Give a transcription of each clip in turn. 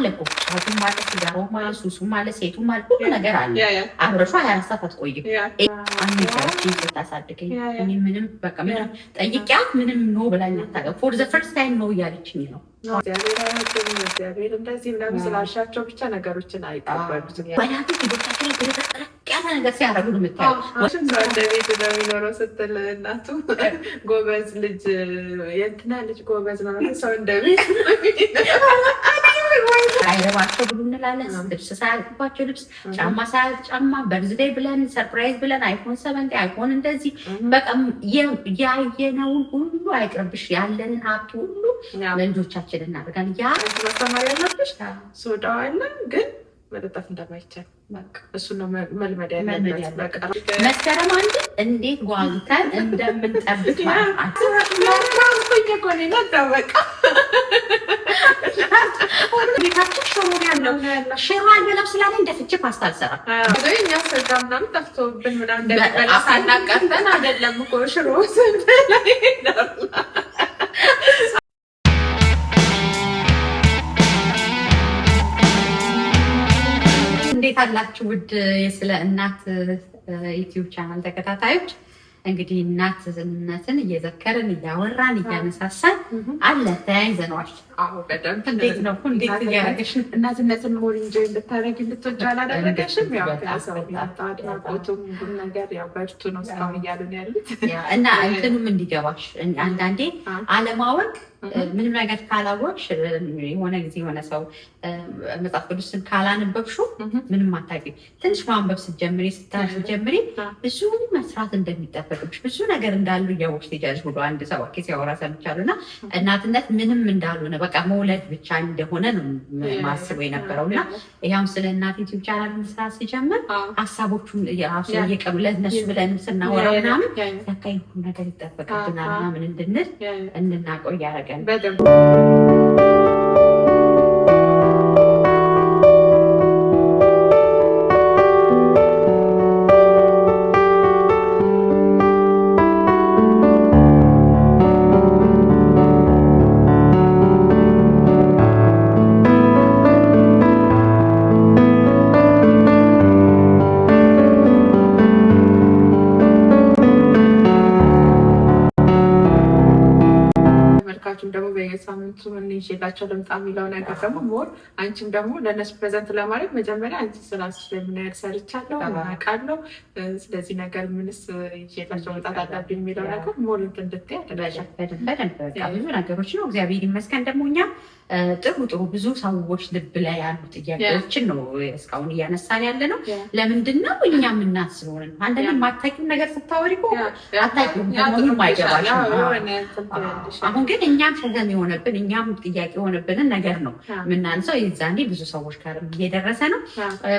አለ እኮ ጫቱም አለ፣ ሲጋራውም አለ፣ ሱሱም አለ፣ ሴቱም አለ፣ ሁሉ ነገር አለ። አብረሿ 24 ሰዓት አትቆይም። አንቺን ስታሳድገኝ እኔ ምንም በቃ ምንም ጠይቂያት ምንም ኖ ብላኝ አታውቅም። ፎር ዘ ፈርስት ታይም ኖ እያለችኝ ነው። እግዚአብሔር እንደዚህ ምናምን ስላልሻቸው ብቻ ነገሮችን አይቀበሉትም። በላቱ ልጆቻችን የተጠረቅ ያለ ነገር ሲያደርጉ ነው የምታየው። ሰው እንደ ቤት ነው የሚኖረው ስትል እናቱ ጎበዝ ልጅ የእንትና ልጅ ጎበዝ ነው ሰው እንደ ቤት አይረባቸው ብሎ እንላለን። ልብስ ሳያልቅባቸው ልብስ፣ ጫማ ሳያልቅ ጫማ፣ በርዝዴይ ብለን ሰርፕራይዝ ብለን አይፎን 7 አይፎን እንደዚህ በቃ ያየነውን ሁሉ አይቅርብሽ። ያለንን ሀብት ሁሉ ለልጆቻችን እናደርጋለን። ያ ማስተማር ያለብሽ ሶዳው አለ ግን መጠጣት እንደማይቻል እሱ ነው መልመድ ያለበት። በቃ መስከረም አንድ እንዴት ጓጉተን እንደምንጠብቅ ማለት ሽሮ አልበላም ስላለ እንደፍቼ ፓስታ አልሰራም። እኛ ስጋ ምናምን ጠፍቶብን ምናምን እንደበላ ሳናቀርተን አይደለም እኮ ሽሮ እንዴት አላችሁ ውድ የስለ እናት ዩቲዩብ ቻናል ተከታታዮች? እንግዲህ እናትነትን እየዘከርን እያወራን እያነሳሳን አለ ተያይዘነዋል። አዎ በደንብ እንዴት ነው እንዴት እያደረገሽ እናትነትን ሞር ኢንጆይ እንድታደርጊ እንድትወጪ አላደረገሽም? ያው ከሰው አድናቆቱም ሁሉ ነገር ያው በርቱ ነው እስካሁን እያሉን ያሉት እና እንትኑም እንዲገባሽ አንዳንዴ አለማወቅ ምንም ነገር ካላወቅሽ የሆነ ጊዜ የሆነ ሰው መጽሐፍ ቅዱስን ካላነበብሽው ምንም አታውቂም። ትንሽ ማንበብ ስትጀምሪ ስትጀምሪ ብዙ መስራት እንደሚጠበቅብሽ ብዙ ነገር እንዳሉ እያወቅሽ ትሄጃለሽ ብሎ አንድ ሰው ሲያወራ ሰምቻለሁ። እና እናትነት ምንም እንዳልሆነ በቃ መውለድ ብቻ እንደሆነ ነው ማስበው የነበረው። እና ያው ስለ እናት ዩቲዩብ ቻናል መስራት ሲጀምር ሀሳቦቹን ራሱ እየቀሩ ለእነሱ ብለን ስናወራ ምናምን በቃ ይሁን ነገር ይጠበቅብናል ምናምን እንድንል እንድናቆይ ያደረገ በደንብ ደግሞ በየሳምንቱ ምን ይዤላቸው ልምጣ የሚለው ነገር ደግሞ ሞር አንቺም ደግሞ ለእነሱ ፕሬዘንት ለማድረግ መጀመሪያ አንቺ ስራስሽ ላይ ምን ያህል ሰርቻለሁ አውቃለሁ፣ ስለዚህ ነገር ምንስ ይዤላቸው መምጣት አለብኝ የሚለው ነገር ሞር እንድትይ ያደርጋል። በደንብ ብዙ ነገሮች ነው እግዚአብሔር ይመስገን። ደግሞ እኛ ጥሩ ብዙ ሰዎች ልብ ላይ ያሉ ጥያቄዎችን ነው እስካሁን እያነሳን ያለ ነው። ለምንድን ነው እኛ የምናስበው ነው። አንደኛ የማታውቂው ነገር ስታወሪ እኮ አታውቂውም፣ ደግሞ አይገባሽም። አሁን ግን እኛም ሸገም የሆነብን እኛም ጥያቄ የሆነብንን ነገር ነው የምናንሰው። የዛኔ ብዙ ሰዎች ጋር እየደረሰ ነው።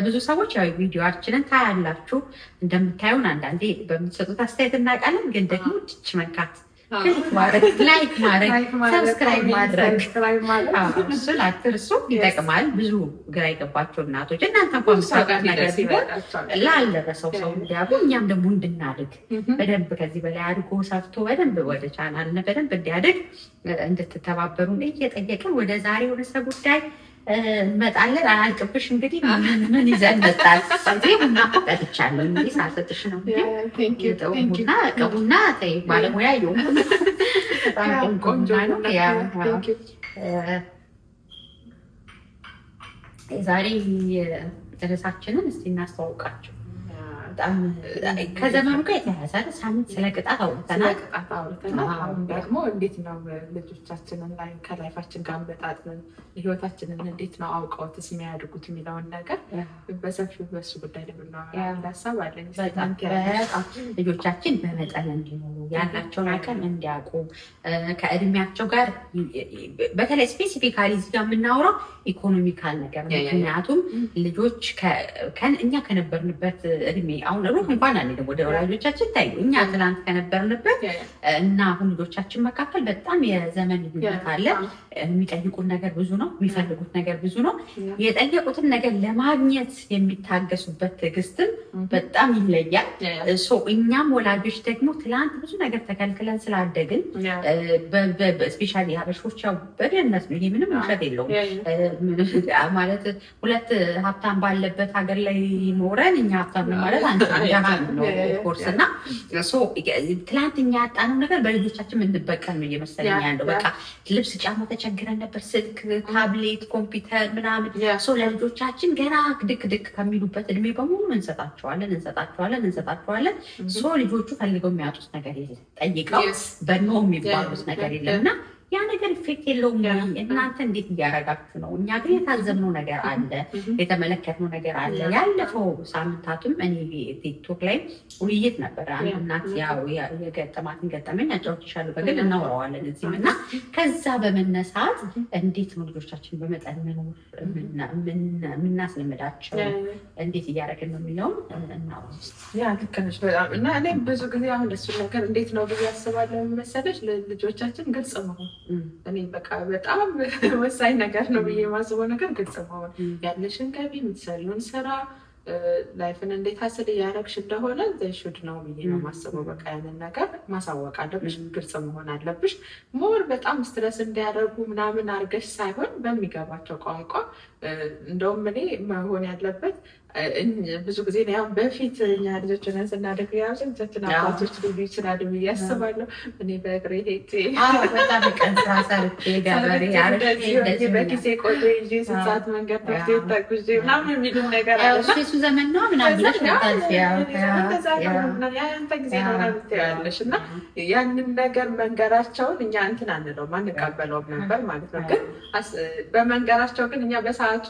ብዙ ሰዎች ያው ቪዲዮችንን ታያላችሁ፣ እንደምታዩን አንዳንዴ በምትሰጡት አስተያየት እናውቃለን። ግን ደግሞ ድች መንካት ላይክ ማድረግ ሰብስክራይብ ማድረግ እሱን አትርሱ፣ ይጠቅማል። ብዙ ግራ የገባቸው እናቶች እናንተ እንኳን ምሳቃት ነገር ሲሆን ላልደረሰው ሰው እንዲያውቁ እኛም ደግሞ እንድናድግ በደንብ ከዚህ በላይ አድጎ ሰፍቶ በደንብ ወደ ቻናል በደንብ እንዲያድግ እንድትተባበሩን እየጠየቅን ወደ ዛሬ ርዕሰ ጉዳይ እንመጣለን። አያልቅብሽ እንግዲህ ምን ይዘን መጣል ቡና ቀጥቻለሁ። እንግዲህ ሳሰጥሽ ነው ቡና ከቡና ባለሙያ የሆኑ በጣም ቆንጆ ነው። ዛሬ ርዕሳችንን እስቲ እናስተዋውቃቸው። በጣም ከዘመኑ ጋር የተያያዘ ሳምንት ስለ ቅጣት አውርተናል። አሁን ደግሞ እንዴት ነው ልጆቻችንን ላይ ከላይፋችን ጋር በጣጥምን ህይወታችንን እንዴት ነው አውቀውትስ የሚያድጉት የሚለውን ነገር በሰፊው በሱ ጉዳይ ለምናወራ ሀሳብ አለኝ። ልጆቻችን በመጠን እንዲኖሩ ያላቸውን አቅም እንዲያውቁ ከእድሜያቸው ጋር በተለይ ስፔሲፊካሊ እዚህ ጋር የምናወራው ኢኮኖሚካል ነገር ነው። ምክንያቱም ልጆች እኛ ከነበርንበት እድሜ አሁን ሩቅ እንኳን አንሄድም ወደ ወላጆቻችን ታዩ። እኛ ትናንት ከነበርንበት እና አሁን ልጆቻችን መካከል በጣም የዘመን ልዩነት አለ። የሚጠይቁን ነገር ብዙ ነው፣ የሚፈልጉት ነገር ብዙ ነው። የጠየቁትን ነገር ለማግኘት የሚታገሱበት ትዕግስትም በጣም ይለያል። እኛም ወላጆች ደግሞ ትላንት ብዙ ነገር ተከልክለን ስላደግን ስፔሻሊ ሀበሾች ያው በድህነት ነው፣ ይሄ ምንም ውሸት የለውም ማለት ሁለት ሀብታም ባለበት ሀገር ላይ ኖረን እኛ ሀብታም ነው ማለት አንችልም ነው ኮርስ እና ትላንት እኛ ያጣነው ነገር በልጆቻችን የምንበቀል ነው እየመሰለኝ ያለው። በቃ ልብስ ጫማ ተቸግረን ነበር፣ ስልክ፣ ታብሌት፣ ኮምፒውተር ምናምን ለልጆቻችን ገና ድክ ከሚሉበት እድሜ በሙሉ እንሰጣቸዋለን። ልጆቹ ፈልገው የሚያጡት ነገር የለም፣ ጠይቀው በኖ የሚባሉት ነገር የለም እና ያ ነገር ኢፌክት የለውም። እናንተ እንዴት እያደረጋችሁ ነው? እኛ ግን የታዘብነው ነገር አለ፣ የተመለከትነው ነገር አለ። ያለፈው ሳምንታቱም እኔ ቲክቶክ ላይ ውይይት ነበረ። አንድ እናት የገጠማትን ገጠመኝ አጫውትሻለሁ፣ በግል እናወራዋለን እዚህም እና ከዛ በመነሳት እንዴት ነው ልጆቻችን በመጠን መኖር የምናስለምዳቸው፣ እንዴት እያደረግን ነው የሚለውን እናው። ያ ልክ ነሽ በጣም እና እኔ ብዙ ጊዜ አሁን እሱ ነገር እንዴት ነው ብዬ አስባለሁ መሰለሽ፣ ለልጆቻችን ግልጽ መሆን እኔ በቃ በጣም ወሳኝ ነገር ነው ብዬ የማስበው ነገር ግልጽ መሆን፣ ያለሽን ገቢ የምትሰሪውን ስራ ላይፍን እንዴት ሀስል እያደረግሽ እንደሆነ ሹድ ነው ብዬ ነው የማስበው። በቃ ያንን ነገር ማሳወቅ አለብሽ፣ ግልጽ መሆን አለብሽ። ሞር በጣም ስትረስ እንዲያደርጉ ምናምን አድርገሽ ሳይሆን በሚገባቸው ቋንቋ እንደውም እኔ መሆን ያለበት ብዙ ጊዜ ያው በፊት እኛ ልጆች ሆነን ስናደግ ያችን አባቶች ሊሉ ይችላሉ ብዬ አስባለሁ። እኔ በእግሬ ሄጄ በኪሴ ቆሎ ይዤ ስንት ሰዓት መንገድ ትምህርት ቤት ተጉዤ ምናምን የሚሉ ነገር አለ። እሱ ዘመን ነው ምናምን ብለሽ ያንተ ጊዜ ነው ትያለሽ እና ያንን ነገር መንገራቸውን እኛ እንትን አንለውም አንቀበለውም ነበር ማለት ነው። ግን በመንገራቸው ግን እኛ በሰዓቱ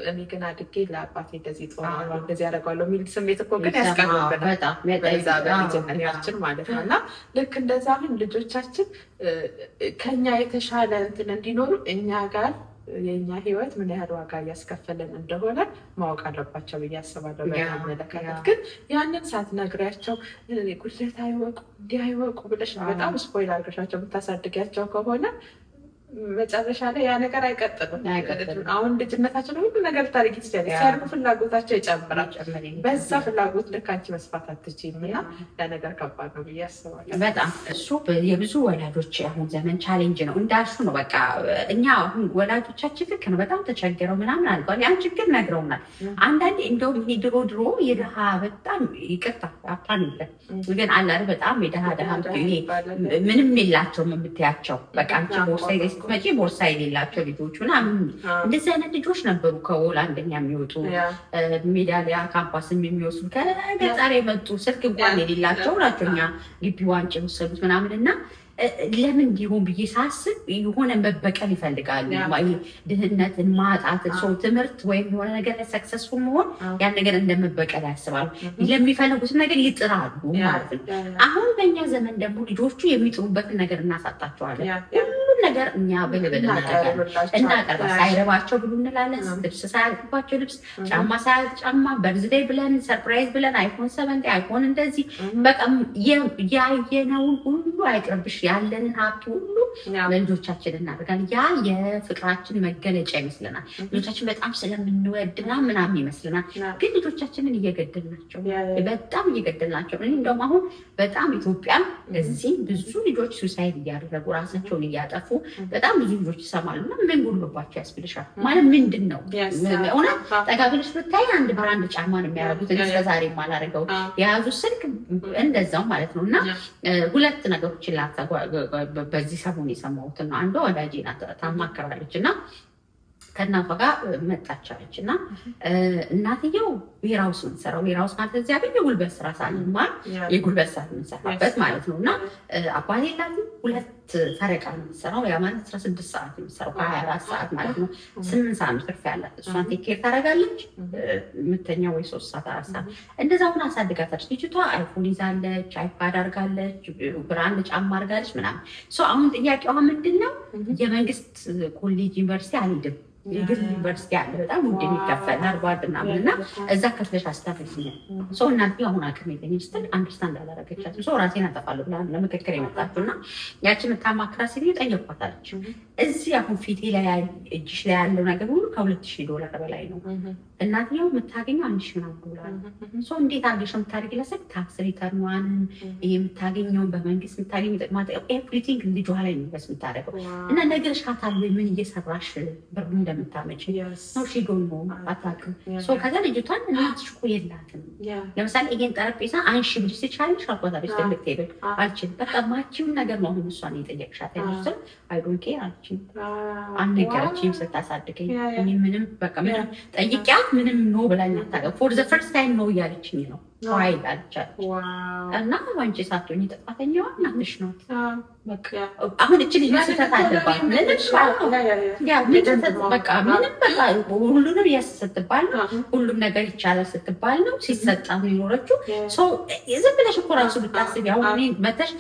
እኔ ግን አድጌ ለአባ እንደዚህ ጦራለሁ እንደዚህ ያደርጋለሁ የሚል ስሜት እኮ ግን ያስቀምጥብናል በዛ በልጅነታችን ማለት ነው። እና ልክ እንደዛ አሁን ልጆቻችን ከኛ የተሻለ እንትን እንዲኖሩ እኛ ጋር የእኛ ህይወት ምን ያህል ዋጋ እያስከፈለን እንደሆነ ማወቅ አለባቸው ብዬ አስባለሁ። በመለከት ግን ያንን ሳትነግሪያቸው ጉድለት አይወቁ እንዲህ አይወቁ ብለሽ በጣም ስፖይል አድርገሻቸው የምታሳድጊያቸው ከሆነ መጨረሻ ላይ ያ ነገር አይቀጥልም። አሁን ልጅነታችን ሁሉ ነገር ታሪክ ይችላል ሲያድጉ ፍላጎታቸው ይጨምራል። በዛ ፍላጎት ልክ አንቺ መስፋት አትችይም እና ያ ነገር ከባድ ነው ብዬ አስባለሁ። በጣም እሱ የብዙ ወላጆች አሁን ዘመን ቻሌንጅ ነው እንዳልሹ ነው። በቃ እኛ አሁን ወላጆቻችን ልክ ነው በጣም ተቸግረው ምናምን አድርገዋል። ያን ችግር ነግረውናል። አንዳንዴ እንደውም ይሄ ድሮ የድሃ በጣም ይቅርታ ሀብታም የለም ግን አላለ በጣም የድሃ ይሄ ምንም የላቸውም የምትያቸው በቃ አንቺ ቦርሳ መጪ ቦርሳ የሌላቸው ልጆች ምናምን እንደዚህ አይነት ልጆች ነበሩ። ከወል አንደኛ የሚወጡ ሜዳሊያ ካምፓስም የሚወስዱ ከገጠር የመጡ ስልክ እንኳን የሌላቸው ናቸው። እኛ ግቢ ዋንጭ የወሰዱት ምናምን እና ለምን እንዲሆን ብዬ ሳስብ የሆነ መበቀል ይፈልጋሉ። ድህነትን ማጣት ሰው ትምህርት ወይም የሆነ ነገር ሰክሰስፉል መሆን ያን ነገር እንደመበቀል ያስባሉ። ለሚፈልጉት ነገር ይጥራሉ ማለት ነው። አሁን በእኛ ዘመን ደግሞ ልጆቹ የሚጥሩበትን ነገር እናሳጣቸዋለን። ሁሉም ነገር እኛ ብልብል እናቀርባ ሳይረባቸው ብሉ እንላለን። ልብስ ሳያልቅባቸው ልብስ፣ ጫማ ሳያልቅ ጫማ፣ በርዝዴይ ብለን ሰርፕራይዝ ብለን አይፎን 7 አይፎን እንደዚህ በቃ ያየነውን ሁሉ አይቅርብሽ ያለንን ሀብት ሁሉ ለልጆቻችን እናደርጋለን። ያ የፍቅራችን መገለጫ ይመስለናል። ልጆቻችን በጣም ስለምንወድ ምናምን ይመስለናል። ግን ልጆቻችንን እየገደልናቸው በጣም እየገደልናቸው። እንደውም አሁን በጣም ኢትዮጵያ እዚህ ብዙ ልጆች ሱሳይድ እያደረጉ ራሳቸውን እያጠፉ በጣም ብዙ ልጆች ይሰማሉ። እና ምን ጎሎባቸው ያስብልሻል? ማለት ምንድን ነው እውነት ጠጋ ብለሽ ብታይ አንድ ብራንድ ጫማ ነው የሚያደርጉት። እስከዛሬ የማላደርገው የያዙት ስልክ እንደዛው ማለት ነው። እና ሁለት ነገሮችን በዚህ ሰሞን የሰማሁትን ነው። አንዷ ወዳጄ ናት ታማከራለች እና ከእናቷ ጋር መጣቻለች እና እናትየው ዌርሃውስ ነው የምትሰራው። ዌርሃውስ ማለት እዚያ ግን የጉልበት ስራ ሳንማር የጉልበት ስራ የምንሰራበት ማለት ነው። እና አባቴ ላሉ 2 ፈረቃ ነው የምትሰራው። ያ ማለት 16 ሰዓት ነው የምትሰራው ከ24 ሰዓት ማለት ነው። 8 ሰዓት ነው ትርፍ ያላት። እሷን ቴኬር ታደርጋለች። የምተኛው ወይ 3 ሰዓት 4 ሰዓት እንደዛ ሁን አሳድጋታለች። ልጅቷ አይፎን ይዛለች፣ አይፓድ አድርጋለች፣ ብራንድ ጫማ አድርጋለች ምናምን። አሁን ጥያቄዋ ምንድን ነው? የመንግስት ኮሌጅ ዩኒቨርሲቲ አልሄድም የግል ዩኒቨርሲቲ አለ በጣም ውድ የሚከፈል ሃርቫርድ ምናምን እና እዛ ከፍለሽ አስታፈሽኛል ሰው እናት አሁን አቅም የለኝም ስትል አንደርስታንድ አላደረገቻትም። ሰው ራሴን አጠፋለሁ ብላ ለምክክር የመጣችው እና ያቺ የምታማክራ ሴትዮ ጠየኳታለች። እዚህ አሁን ፊቴ ላይ እጅሽ ላይ ያለው ነገር ሁሉ $2,000 በላይ ነው። እናትየው የምታገኘው $1,000 ሰው እንዴት አድርገሽ የምታደርጊ ለሰብ ታክስ ሪተርኗን የምታገኘውን በመንግስት የምታገኘው ጥቅማ ኤቭሪቲንግ ልጇ ላይ ኢንቨስት የምታደርገው እና ነግሬሻታል ወይ ምን እየሰራሽ ብር እንደምታመጪ ነው ሺ ዶንት ኖ አታውቅም። ሰው ከዛ ልጅቷን እናትሽ እኮ የላትም ለምሳሌ ይሄን ጠረጴዛ አንሺ ብልሽ ትችያለሽ አልኳታለች። ትልቅ ቴብል አልችልም በቃ ማቺውን ነገር ነው አሁን እሷን የጠየቅሻት ያለችው አይ ዶንት ኬር አልችልም አልነገረችኝም ስታሳድገኝ እኔ ምንም በቃ ምንም ጠይቂያት ምንም ኖ ብላኝ አታውቅም። ፎር ዘ ፈርስት ታይም ኖ እያለችኝ ነው ዋይ አለቻት እና አንቺ ሳትሆኚ ጥፋተኛዋ እናትሽ ነው። አሁን እቺ ልጅ ስህተት አለባት ሁሉንም ስትባል ነው ሁሉም ነገር ይቻላል ስትባል ነው ሲሰጣ ነው የኖረችው። ዝም ብለሽ እኮ ራሱ ብታስቢ አሁን እኔ መተሽ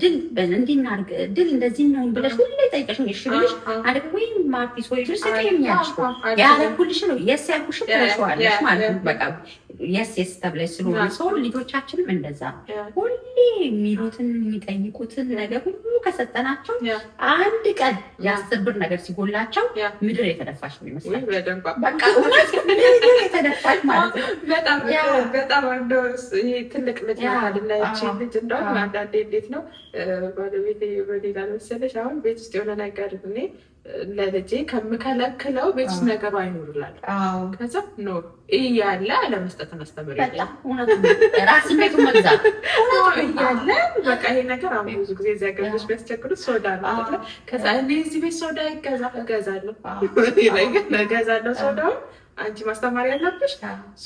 ድል እንዲናርግ ድል እንደዚህ ነው ብለሽ ሁሌ ጠይቀሽ እሺ ብለሽ አለቅ ወይም ማርቲስ ወይ ድረስ ተቀኛለሽ ያለኩልሽ ነው የስ ያልኩሽ ትረሻዋለሽ ማለት ነው። በቃ የስ የስ ተብለሽ ስለሆነ ሰው ልጆቻችንም እንደዛ ሁሌ የሚሉትን የሚጠይቁትን ነገር ሁሉ ከሰጠናቸው አንድ ቀን የ10 ብር ነገር ሲጎላቸው ምድር የተደፋች ነው ይመስላል። በቃ እውነት ምድር የተደፋች ማለት ነው። በጣም ይሄ ትልቅ ልጅ አይደለች ልጅ እንደውም አንዳንዴ እንዴት ነው ባለቤቴ በሌላ መሰለሽ አሁን ቤት ውስጥ የሆነ ነገር እኔ ለልጄ ከምከለክለው ቤት ውስጥ ነገሩ አይኖርላል። ከዛ ኖ እያለ አለመስጠትን አስተምራለሁ። ራስን ቤቱ መግዛት እያለ በቃ ይሄ ነገር አሁን ብዙ ጊዜ እዚያ ገበች ቢያስቸግሩት ሶዳ ነው። ከዛ እኔ እዚህ ቤት ሶዳ እገዛለሁ ሶዳውን አንቺ ማስተማር ያለብሽ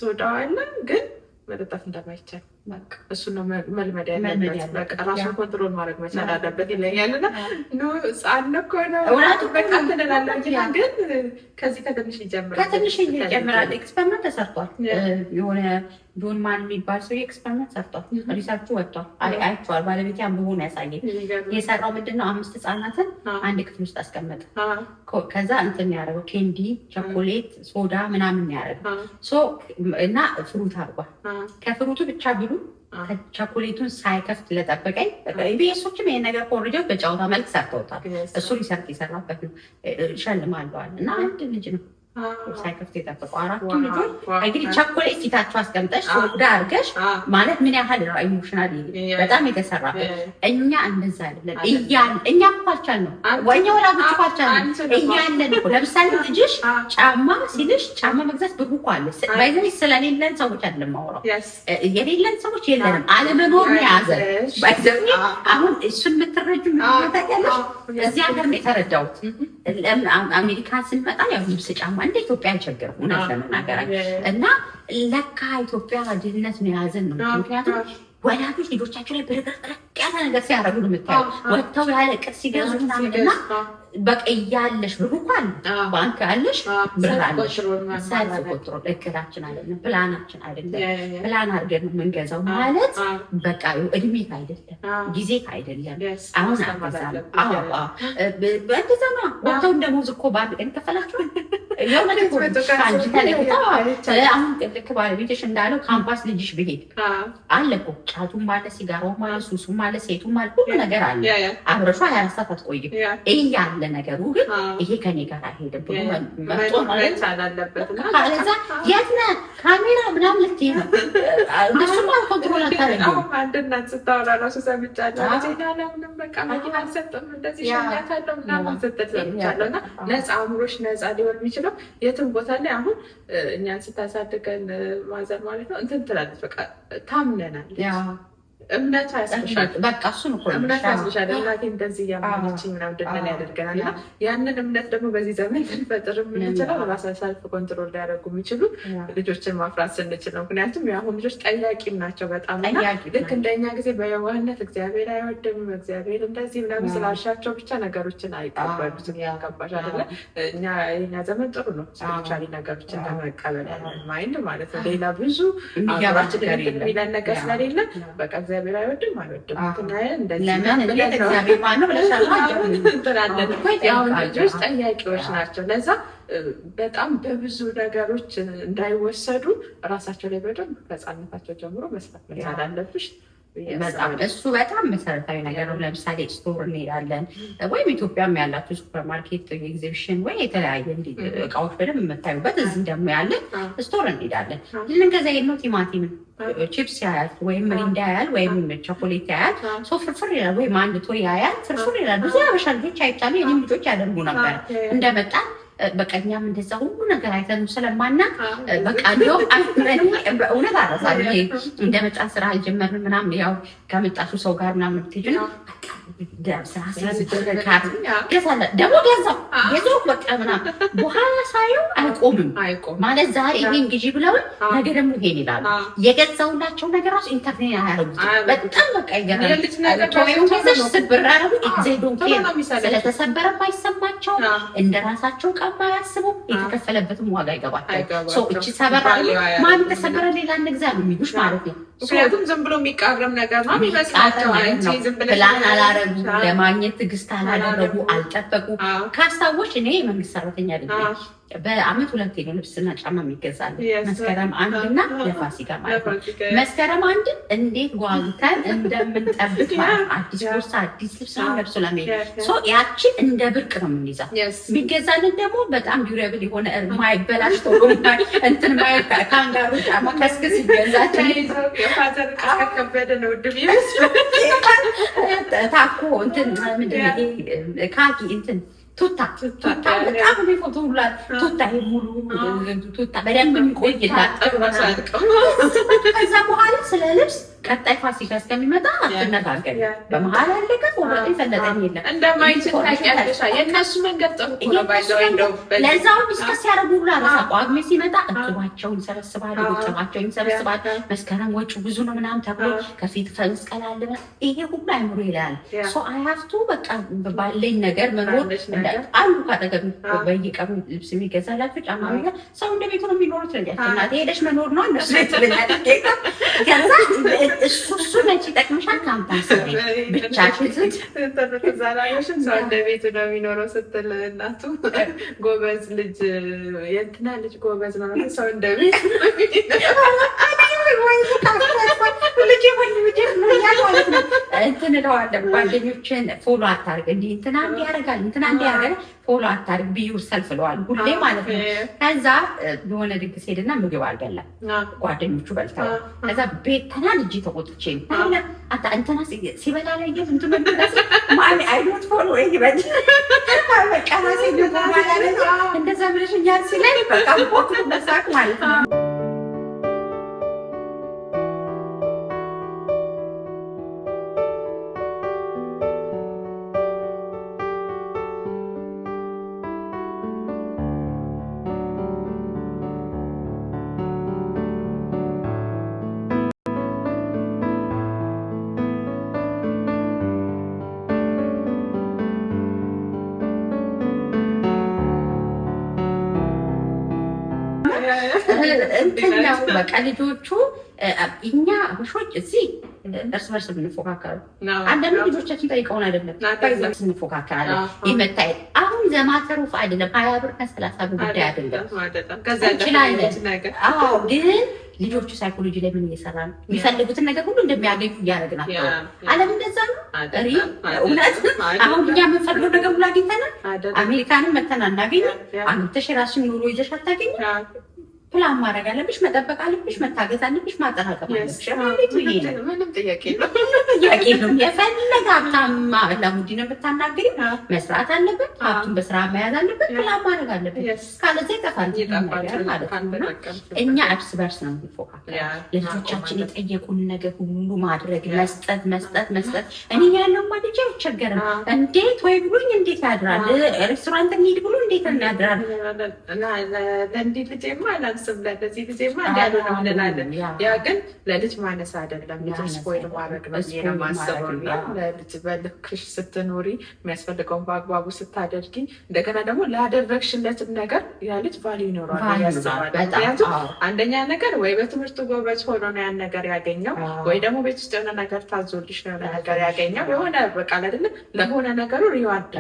ሶዳው አለ ግን መጠጣት እንደማይቻል እሱን ነው መልመድ ያለበት። በቃ ራሱን ኮንትሮል ማድረግ መቻል አለበት ይለኛል። እና ህፃን እኮ ነው እውነቱ በቃ ትንላለን ግን ከዚህ ከትንሽ ይጀምራል። ከትንሽ ይጀምራል። ኤክስፐሪመንት ተሰርቷል። የሆነ ጆን ማን የሚባል ሰው ኤክስፐሪመንት ሰርቷል። ሪሰርቹ ወጥቷል። አይቼዋለሁ። ባለቤቴ አንብቦ ነው ያሳየኝ። የሰራው ምንድን ነው 5 ህፃናትን አንድ ክፍል ውስጥ አስቀመጠ። ከዛ እንትን ያደረገው ኬንዲ፣ ቸኮሌት፣ ሶዳ ምናምን ያደረገው እና ፍሩት አድርጓል። ከፍሩቱ ብቻ ብሉ ቸኮሌቱን ሳይከፍት ለጠበቀኝ ቤሶችም ይሄን ነገር ኮርጀው በጨዋታ መልክ ሰርተውታል። እሱ ሪሰርች የሰራበት ነው። ሸልማለዋል እና አንድ ልጅ ነው ሳይከፍት የጠበቀው። 4 ልጆች እንግዲህ ቸኮሌት ፊታቸው አስቀምጠሽ ሶዳ አድርገሽ ማለት ምን ያህል ኢሞሽናል በጣም የተሰራበት። እኛ እንደዛ አይደለም እኛ እኮ አልቻልነው ወኛ ወላጆች እኮ አልቻልነው እያለን እኮ ለምሳሌ ልጅሽ ጫማ ሲልሽ ጫማ መግዛት ብሩ እኮ አለ ባይዘሽ ስለሌለን ሰዎች አይደለም ማውራው የሌለን ሰዎች የለንም አለመኖር ነው ያዘ ባይዘሽ አሁን እሱን የምትረጁ ምን ታውቂያለሽ? እዚህ ሀገር ነው የተረዳሁት። አሜሪካ ስንመጣ ያው ልብስ ጫማ እንደ ኢትዮጵያ አይቸግርም እውነት ለመናገር እና ለካ ኢትዮጵያ ድህነት ነው የያዘን ነው። ምክንያቱም ወላጆች ልጆቻቸው ላይ ብርቅርቅ ያለ ነገር ሲያደርጉ ነው የምታየው። ወጥተው ያለ ቅር ሲገዙ ምናምንና በቃ እያለሽ ብሩ እኮ አለ ባንክ አለሽ ብር አለሽ ሰልፍ ቁጥሩ እቅዳችን አይደለም ፕላናችን አይደለም ፕላን አድርገን ነው የምንገዛው ማለት በቃ እድሜ አይደለም ጊዜ አይደለም አሁን አገዛም በእንደዛ ነው። ወጥተው እንደሞዝ እኮ ባንክ እንከፈላችሁ የሆነ አንቺ ተለቅታ አሁን ልክ ባለቤትሽ እንዳለው ካምፓስ ልጅሽ ብሄድ አለ እኮ ጫቱም አለ ሲጋራውም አለ ሱሱም አለ ሴቱም አለ ሁሉ ነገር አለ። አብረሿ 24 ሰዓት አትቆይም እያለ ነገሩ ግን ይሄ ከኔ ጋር አይሄድም ብሎ መጥቶ ማለት አላለበት። ካለዛ የት ነህ ካሜራ ምናምን ልትይ ነው እነሱም ኮንትሮል አታደርጊም። አንድ እናት ስታወራ እራሱ ሰምቻለሁ። ምንም በቃ መኪና አልሰጥም እንደዚህ ሸኛታለሁ ምናምን ስትል ሰምቻለሁ። እና ነፃ አእምሮሽ ነፃ ሊሆን የሚችለው የትም ቦታ ላይ አሁን እኛን ስታሳድገን ማዘር ማለት ነው እንትን ትላለች በቃ ታምነናለች። እምነቷ ያስብሻል። በቃ እሱን እኮ እምነት ያስብሻል። እናቴ እንደዚህ እያመነችኝ ምናምን እንድንል ያደርገናል። እና ያንን እምነት ደግሞ በዚህ ዘመን ልንፈጥር የምንችለው ራሳቸውን ሰልፍ ኮንትሮል ሊያደርጉ የሚችሉ ልጆችን ማፍራት ስንችል ነው። ምክንያቱም የአሁን ልጆች ጠያቂም ናቸው በጣም እና ልክ እንደኛ ጊዜ በየዋህነት እግዚአብሔር አይወድም እግዚአብሔር እንደዚህ ምናምን ስላልሻቸው ብቻ ነገሮችን አይቀበሉትም። ያገባሽ አይደለ? የኛ ዘመን ጥሩ ነው ስፒሪቹዋሊ ነገሮችን ለመቀበል ያለን ማይንድ ማለት ነው። ሌላ ብዙ አገራችን የሚለን ነገር ስለሌለ በቃ እግዚአብሔር አይወድም ልጆች ጠያቂዎች ናቸው። ለዛ በጣም በብዙ ነገሮች እንዳይወሰዱ ራሳቸው ላይ በደንብ ከህፃንነታቸው ጀምሮ መስራት መቻል አለብሽ። እሱ በጣም መሰረታዊ ነገር ነው። ለምሳሌ ስቶር እንሄዳለን ወይም ኢትዮጵያም ያላችሁ ሱፐርማርኬት ኤግዚቢሽን ወይ የተለያየ እቃዎች በደንብ የምታዩበት እዚህ ደግሞ ያለ ስቶር እንሄዳለን። ልንገዛ የሄድነው ቲማቲም ቺፕስ ያያል ወይም ሚሪንዳ ያያል ወይም ቾኮሌት ያያል፣ ፍርፍር ይላል ወይም አንድ ቶይ ያያል፣ ፍርፍር ይላል። ብዙ አበሻ ልጆች አይቻሉ የኔም ልጆች ያደርጉ ነበር እንደመጣ በቃ እኛም እንደዛ ሁሉ ነገር አይተን ስለማናቅ በቃ እንደውም እውነት አረሳል እንደመጣን ስራ አልጀመርንም ምናምን ያው ከመጣሱ ሰው ጋር ምናምን ትሄጂ ነው ደግሞ ገዛው በቃ ምናምን በኋላ ሳየው አይቆምም ማለት ዛሬ ይሄን ግዢ ብለውን ነገ ደግሞ ይሄን ይላሉ። የገዛውላቸው ነገር ራሱ ኢንተርኔት አያረጉት በጣም በቃ ይገርማል። ስብር አረጉ ስለተሰበረ ባይሰማቸው እንደራሳቸው ቀባ ያስቡ የተከፈለበትም ዋጋ ይገባቸው። እቺ ሰበራ ማን ተሰበረ ሌላ እንግዛ ነው የሚሉሽ ማለት ነው። ምክንያቱም ዝም ብሎ የሚቃረም ነገር ነው የሚመስላቸው። ፕላን አላረጉ፣ ለማግኘት ትዕግስት አላደረጉ፣ አልጠበቁ። ካስታወሽ እኔ መንግስት ሰራተኛ አይደለም በአመት 2 ነው ልብስና ጫማ የሚገዛል። መስከረም 1 እና ለፋሲካ ማለት ነው። መስከረም 1 እንዴት ጓጉተን እንደምንጠብቅ ማለት አዲስ ቦርሳ አዲስ ልብስ ነው ለብሶ ለመሄድ ያቺ እንደ ብርቅ ነው የምንይዛት። የሚገዛልን ደግሞ በጣም ዱራብል የሆነ የማይበላሽ ቶሎ እንትን ካንጋሩ ጫማ ከስክስ ይገዛል። ከበደ ነው ድብ ታኮ እንትን ምንድን ነው ካኪ እንትን ቱታ በጣም ፎቶ ሁላት ቱታ ሙሉ ቱታ በደንብ የሚቆይላት። ከዛ በኋላ ስለ ልብስ ቀጣይ ፋሲካ እስከሚመጣ አትነጋገር። በመሀል ያለቀ ወራጤ ፈለጠኝ የለም እንደማይችል ታውቂያለሽ። የእነሱ መንገድ ጥሩ ነው። ለዛው ዲስከስ ያደረጉ ሁላ ጳጉሜ ሲመጣ እቅባቸውን ይሰበስባሉ፣ ወጪያቸውን ይሰበስባሉ። መስከረም ወጪው ብዙ ነው ምናምን ተብሎ ከፊት መስቀል አለ። ይሄ ሁሉ አይምሮ ይላል። አይ ሃቭ ቱ በቃ ባለኝ ነገር መኖር አንዱ ካጠገብ በየቀኑ ልብስ የሚገዛላቸው ጫማ ነገር ሰው እንደ ቤቱ ነው የሚኖሩት። እናቴ ሄደሽ መኖር ነው እነሱ ትልናል። ከዛ እሱ መቼ ይጠቅምሻል? ካምፓስ ብቻሽን ዛላሽን ሰው እንደ ቤቱ ነው የሚኖረው ስትል እናቱ ጎበዝ ልጅ የእንትና ልጅ ጎበዝ ነው ሰው እንደ ቤቱ እንትን እለዋለሁ ጓደኞችን ፎሎ አታርግ እንዲህ እንትና እንዲህ ያደርጋል እንትና እንዲህ ያደርጋል ፎሎ አታርግ ቢዩ ሰልፍ እለዋለሁ ሁሌ ማለት ነው። ከዛ የሆነ ድግስ ሄድና ምግብ አልበላም ጓደኞቹ በልተው ከዛ ቤት ተናድጄ ተቆጥቼ እንትና ሲበላ ላይ እንትን አይ ዶንት ፎሎ ይበል በቃ ራሴ እንደዛ ብለሽኛል ሲለኝ በቃ ፎቶ መሳቅ ማለት ነው። እንትን ነው በቃ ልጆቹ እኛ አበሾች እዚህ እርስ በርስ የምንፎካከረው አንዳንድ ልጆቻችን ጠይቀውን አይደለም ስንፎካከራለን የመታየት አሁን ዘማተሩፍ አይደለም 20 ብር ከ30 ብር ጉዳይ አይደለም እንችላለን። ግን ልጆቹ ሳይኮሎጂ ላይ ምን እየሰራ ነው? የሚፈልጉትን ነገር ሁሉ እንደሚያገኙ እያደረግናቸው አለም እንደዛ ነው። እውነት አሁን እኛ የምንፈልገው ነገር ሁሉ አግኝተናል። አሜሪካንም መተን አናገኝም። አግኝተሽ የራስሽን ኑሮ ይዘሽ አታገኝም። ፕላን ማድረግ አለብሽ፣ መጠበቅ አለብሽ፣ መታገዝ አለብሽ፣ ማጠራቀም አለብሽ። ምንም ጥያቄ ነው። የፈለገ ሀብታም ለሙዲ ነው የምታናግሪው፣ መስራት አለበት፣ ሀብቱን በስራ መያዝ አለበት፣ ፕላን ማድረግ አለበት። ካለዚያ ይጠፋል ማለት ነው። እኛ እርስ በርስ ነው የሚፎካከረው። ለልጆቻችን የጠየቁን ነገር ሁሉ ማድረግ፣ መስጠት መስጠት መስጠት። እኔ ያለው ማለጃ አይቸገርም። እንዴት ወይ ብሉኝ እንዴት ያድራል፣ ሬስቶራንት እንሂድ ብሎ እንዴት ያድራል። አናንስም ለዚህ ጊዜማ እንዲያሉ ነው እንላለን። ያ ግን ለልጅ ማነስ አይደለም፣ ልጅ ስፖይል ማድረግ ነው የማስበው። ለልጅ በልክሽ ስትኖሪ የሚያስፈልገውን በአግባቡ ስታደርጊ እንደገና ደግሞ ላደረግሽለትም ነገር ያ ልጅ ቫልዩ ይኖረዋል ያስባል። ምክንያቱም አንደኛ ነገር ወይ በትምህርቱ ጎበዝ ሆኖ ነው ያን ነገር ያገኘው፣ ወይ ደግሞ ቤት ውስጥ የሆነ ነገር ታዞልሽ ነው ነገር ያገኘው። የሆነ በቃ አይደለም ለሆነ ነገሩ ሪዋርድ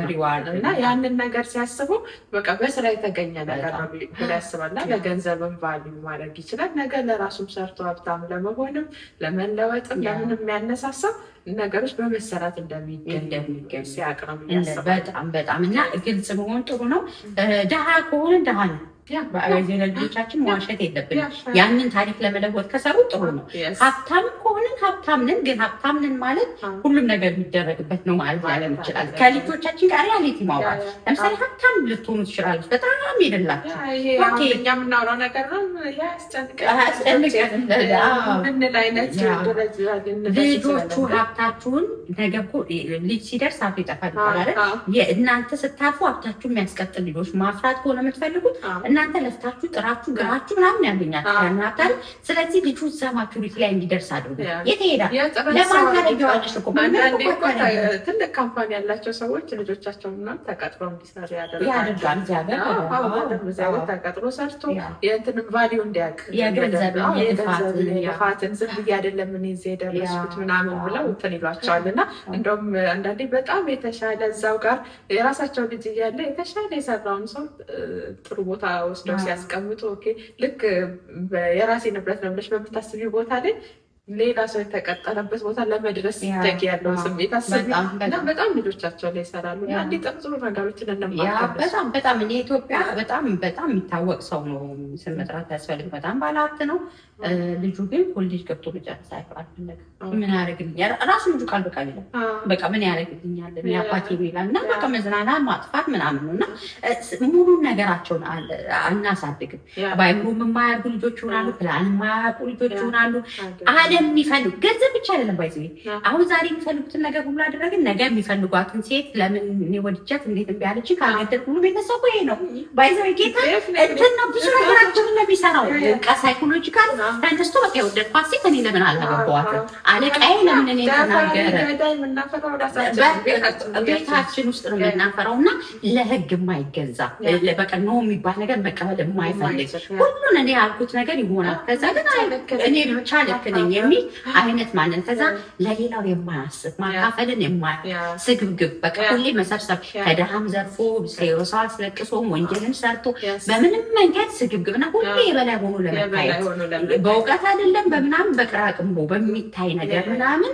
እና ያንን ነገር ሲያስበው በቃ በስራ የተገኘ ነገር ነው ብሎ ያስባል። ለገንዘብም ቫልዩ ማድረግ ይችላል። ነገር ለራሱም ሰርቶ ሀብታም ለመሆንም ለመለወጥም ለምንም የሚያነሳሳው ነገሮች በመሰራት እንደሚገኝ ሲያቅረም በጣም እና ግልጽ መሆን ጥሩ ነው። ድሃ ከሆነ ድሃ ነው። ለልጆቻችን መዋሸት የለብንም። ያንን ታሪክ ለመለወጥ ከሰሩ ጥሩ ነው። ሀብታም ከሆንን ሀብታም ነን፣ ግን ሀብታም ነን ማለት ሁሉም ነገር የሚደረግበት ነው ማለት ይችላል። ከልጆቻችን ጋር ሪያሊቲ ማውራት ለምሳሌ ሀብታም ልትሆኑ ትችላለች፣ በጣም የሌላችሁ የምናውራው ነገር ነው ልጆቹ ሀብታችሁን ነገ እኮ ልጅ ሲደርስ ሀብቱ ይጠፋል ይባላል። እናንተ ስታርፉ ሀብታችሁን የሚያስቀጥል ልጆች ማፍራት ከሆነ የምትፈልጉት እናንተ ለፍታችሁ ጥራችሁ ግራችሁ ምናምን ያገኛል። ስለዚህ ልጁ እዛ ማቹሪቲ ላይ እንዲደርስ አድርጉ። የት ይሄዳል? ለማን ታደርጊዋለሽ እኮ ትልቅ ካምፓኒ ያላቸው ሰዎች ልጆቻቸው ምናምን ተቀጥረው እንዲሰሩ ያደርጋል። ተቀጥሮ ሰርቶ የእንትንም ቫሊዩ እንዲያውቅ የልፋትን ዝም ብዬ አይደለም እኔ እዚህ የደረስኩት ምናምን ብለው እንትን ይሏቸዋል። እና እንደውም አንዳንዴ በጣም የተሻለ እዛው ጋር የራሳቸው ልጅ እያለ የተሻለ የሰራውን ሰው ጥሩ ቦታ ወስደው ሲያስቀምጡ ልክ የራሴ ንብረት ነው ብለሽ በምታስቢው ቦታ ላይ ሌላ ሰው የተቀጠረበት ቦታ ለመድረስ ሲተጊ ያለው ስሜት አስቢ እና በጣም ልጆቻቸው ላይ ይሰራሉ። እና እንዲህ ጥሩ ነገሮችን እንማር። በጣም እኔ ኢትዮጵያ በጣም የሚታወቅ ሰው ነው። ስም መጥራት ያስፈልግ። በጣም ባለሀብት ነው። ልጁ ግን ኮሌጅ ገብቶ መጨረስ አልፈለገም። ምን ያደርግልኛል? ራሱ ልጁ ቃል በቃል ይላል በቃ ምን ያደርግልኛል አባቴ ይላል። እና በቃ መዝናናት ማጥፋት ምናምን ነው። እና ሙሉ ነገራቸውን አናሳድግም። ባይምሩም የማያርጉ ልጆች ይሆናሉ። ፕላን የማያውቁ ልጆች ይሆናሉ። የሚፈልጉ ገንዘብ ብቻ አይደለም። ባይዘ አሁን ዛሬ የሚፈልጉትን ነገር ሁሉ አደረግን። ነገ የሚፈልጓትን ሴት ለምን እኔ ወድጃት እንዴት እምቢ አለች ካልገደል ሁሉ ቤተሰቡ ይሄ ነው። ባይዘ ጌታ እንትን ነው ብዙ ነገራችንን ነው የሚሰራው። ሳይኮሎጂካል ተነስቶ በቃ የወደድኳት ሴት እኔ ለምን አላገባዋትም? አለቃዬ ለምን እኔ ተናገረ? ቤታችን ውስጥ ነው የምናፈራው። እና ለህግ የማይገዛ በቃ ኖ የሚባል ነገር መቀበል የማይፈልግ ሁሉን እኔ ያልኩት ነገር ይሆናል። ከዛ ግን እኔ ብቻ ልክ ነኝ የሚል አይነት ማለት ከዛ ለሌላው የማያስብ ማካፈልን ስግብግብ በቃ ሁሌ መሰብሰብ ከደሃም ዘርፎ ሰው አስለቅሶም ወንጀልም ሰርቶ በምንም መንገድ ስግብግብና ሁሌ የበላይ ሆኖ ለመታየት በእውቀት አይደለም በምናምን በቅራቅንቦ በሚታይ ነገር ምናምን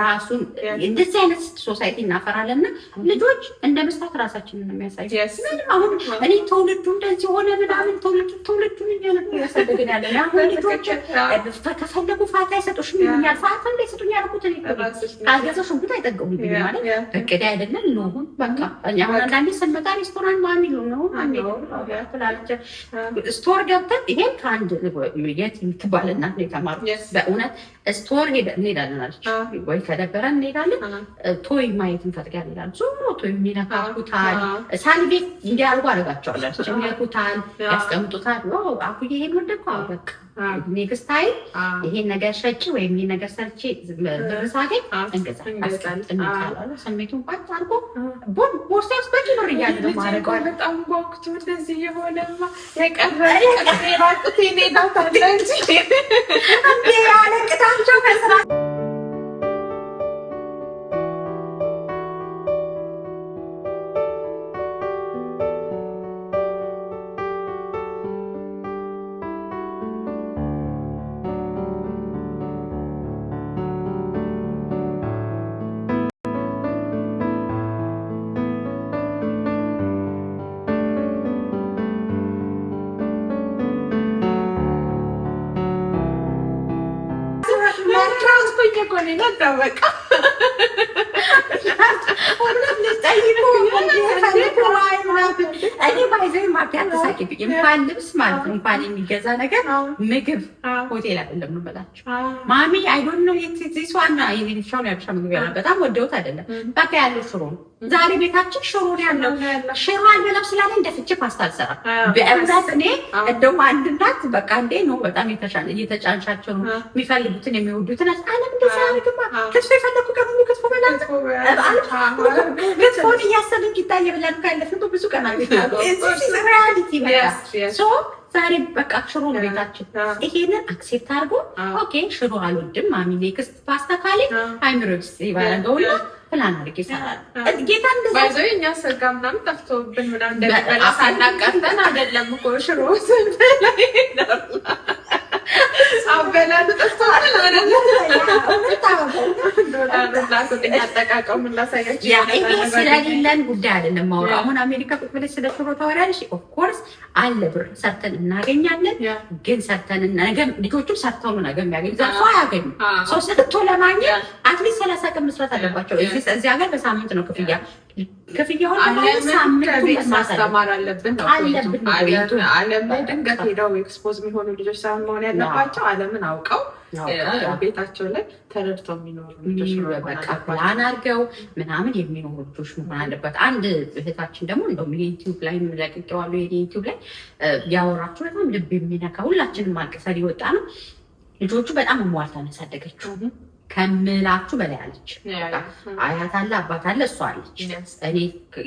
ራሱን እንደዚህ አይነት ሶሳይቲ እናፈራለንና ልጆች እንደ መስራት ራሳችንን የሚያሳይ አሁን እኔ ትውልዱ እንደዚህ ሆነ ምናምን ትውልዱን እያሰደግን ያለ አሁን ልጆች ከፈለጉ ፋታ አይሰጡሽም ይሉኛል። ፋታ እንዳይሰጡኝ ያልኩት ካልገዛሽ ሽንኩርት አይጠቀሙብኝ ማለት እቅዴ አይደለም ነው። በቃ አሁን አንዳንዴ ስንመጣ ሬስቶራንት ማሚ ነው ትላለች። ስቶር ገብተን ይሄን ከአንድ የት የምትባል እናት ነው የተማሩት። በእውነት ስቶር እንሄዳለን አለች ወይ ከደበረን እንሄዳለን። ቶይ ማየት እንፈልጋለን ይላሉ። ቶይ የሚነካኩታል ሳልቤት እንዲያርጉ አደርጋቸዋለች። የሚያኩታል ያስቀምጡታል። አኩዬ ይሄን ወደድኩ በቃ ኔክስት ታይም ይሄን ነገር ሸጪ ወይም ይሄን ነገር ሰርቼ ብር ሳገኝ እንገዛለን። ስሜቱን ቋጥ አድርጎ ቦርሳ ውስጥ በቂ ብር እያለ ነው ማድረግ። በጣም ጓጉቶ እንደዚህ የሆነማ የቀረቁት ኔዳታለ እንጂ ያለቅታቸው ከስራ እንኳን ልብስ ማለት ነው እንኳን የሚገዛ ነገር ምግብ ሆቴል አይደለም ነው የምላቸው። ማሚ አይዶን ነው የትዚሷና የሌሊሻውን ያብሻ ምግብ ያለ በጣም ወደውት አይደለም በቃ ያለው ሽሮ ነው ዛሬ ቤታችን ሽሮ ነው ያለው። ሽሮ አልበላም ስላለ እንደፍቼ ፓስታ አልሰራም። በእምነት እኔ እንደውም አንድ እናት በቃ እንዴ ነው በጣም እየተጫንሻቸው ነው የሚፈልጉትን የሚወዱትን አለም እንደዛ አድርግማ ክትፎ የፈለኩ ቀኑ ክትፎ በላት ክትፎን እያሰብን ቂጣ እየበላን ካለፍን ብዙ ቀናት ሪያሊቲ በቃ ዛሬ በቃ ሽሮ ነው ቤታችን። ይሄንን አክሴፕት አድርጎ ኦኬ ሽሮ አልወድም ማሚ ኔክስት ፓስታ ካለ አይምሮ ውስጥ ይባረገውና ፕላን አድርጌ ይሰራል። ጌታ እንደዛ ባይዘው እኛ ስጋ ምናምን ጠፍቶብን ምናምን እንደበላ ሳናቃርተን አይደለም እኮ ሽሮ አበላሉ ጠፍቶብን ስለሌለን ጉዳይ አይደለም ማውራው። አሁን አሜሪካ ቁጭ ብለሽ ስለ ሽሮ ታወሪያለሽ። ኦፍኮርስ አለ ብር ሰርተን እናገኛለን። ግን ሰርተን ነገ ልጆቹም ሰርተው ነው ነገ የሚያገኙ ዘርፎ አያገኙ ሰው ሰርቶ ለማግኘት አትሊስት 30 ቀን መስራት አለባቸው። እዚህ ሀገር በሳምንት ነው ክፍያውን ሳምንቱ ማስተማር አለብን ነው ዓለም ላይ ድንገት ሄደው ኤክስፖዝ የሚሆኑ ልጆች ሳይሆን መሆን ያለባቸው ዓለምን አውቀው ቤታቸው ላይ ተረድተው የሚኖሩ ልጆች በቃ ፕላን አድርገው ምናምን የሚኖሩ ልጆች መሆን አለበት። አንድ እህታችን ደግሞ እንደውም ዩቲዩብ ላይ ለቅቄዋለሁ። ዩቲዩብ ላይ ያወራችሁ በጣም ልብ የሚነካ ሁላችንም አልቅሰን የወጣ ነው። ልጆቹ በጣም ሟልታ ነው ያሳደገችው ከምላችሁ በላይ አለች። አያት አለ አባት አለ እሷ አለች። እኔ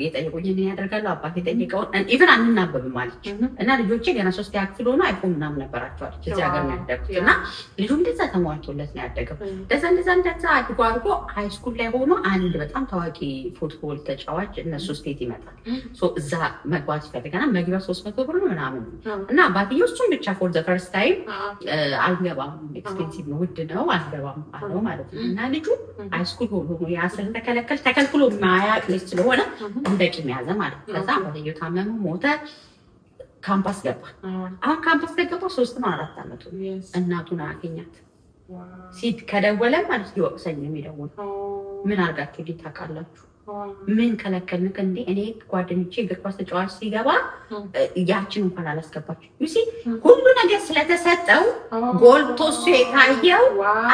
የጠየቁኝ እኔ ያደርጋለሁ አባት የጠየቀውን ኢቨን አንናበብም አለች። እና ልጆቼ ገና 3 ክፍል ሆኖ አይፎን ምናምን ነበራቸው አለች። እዚህ ሀገር ነው ያደጉት እና ልጁ እንደዛ ተሟልቶለት ነው ያደገው። እንደዛ አድጎ ሃይስኩል ላይ ሆኖ አንድ በጣም ታዋቂ ፉትቦል ተጫዋች እነሱ ስቴት ይመጣል። እዛ መግባት ይፈልገናል። መግቢያ 300 ብር ነው ምናምን እና አባትዬው እሱን ብቻ ፎር ዘ ፈርስት ታይም አልገባም ኤክስፔንሲቭ ነው ውድ ነው አልገባም አለው ማለት ነው። እና ልጁ ሃይስኩል ሆኖ ያ ተከልክሎ ማያቅ ልጅ ስለሆነ እንደ ቂም ያዘ ማለት ነው። ከዛ አባትዬው ታመመ፣ ሞተ። ካምፓስ ገባ። አሁን ካምፓስ ገባ 3 ነው 4 አመቱ እናቱን አገኛት። ሲድ ከደወለ ማለት ይወቅሰኝ ነው የሚደውለው። ምን አድርጋችሁ ታውቃላችሁ? ምን ከለከልንክ እንዴ? እኔ ጓደኞቼ እግር ኳስ ተጫዋች ሲገባ ያችን እንኳን አላስገባችሁ። ዩሲ ሁሉ ነገር ስለተሰጠው ጎልቶ እሱ የታየው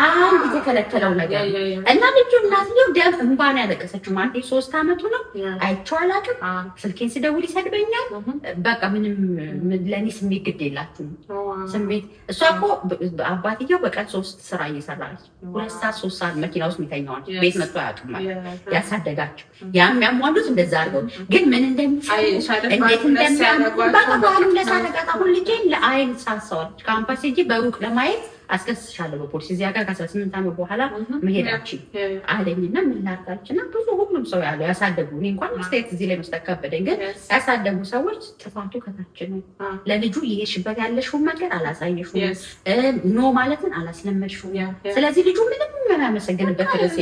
አንድ የተከለከለው ነገር እና ልጁ እናትየው ደም እንባን ያለቀሰችው ማለት 3 አመቱ ነው። አይቼው አላውቅም። ስልኬን ስደውል ይሰድበኛል። በቃ ምንም ለእኔ ስሜት ግድ የላችሁም ስሜት። እሷ እኮ አባትየው በቀን 3 ስራ እየሰራች 2 ሰዓት 3 ሰዓት መኪና ውስጥ የሚተኛዋል። ቤት መጥቶ አያውቅም ማለት ያሳደጋቸው የሚያሟሉት እንደዛ አድርገው ግን ምን እንደሚሰሩ እንዴት እንደሚያሟሉ ለሳነቃጣ ሁልጄ ለአይን ሳሰዋለች። ካምፓስ ሄጄ በሩቅ ለማየት አስከስሻለሁ በፖሊስ እዚህ ሀገር ከ18 ዓመት በኋላ መሄዳችን አለኝና ምን ላድርጋችና ብዙ ሁሉም ሰው ያለው ያሳደጉ እኔ እንኳን ስቴት እዚህ ላይ መስጠት ከበደኝ። ግን ያሳደጉ ሰዎች ጥፋቱ ከታች ነው። ለልጁ ይሄሽበት ያለሽውን መንገድ አላሳየሽውም፣ ኖ ማለትን አላስለመድሽውም። ስለዚህ ልጁ ምንም የሚያመሰግንበት ድረስ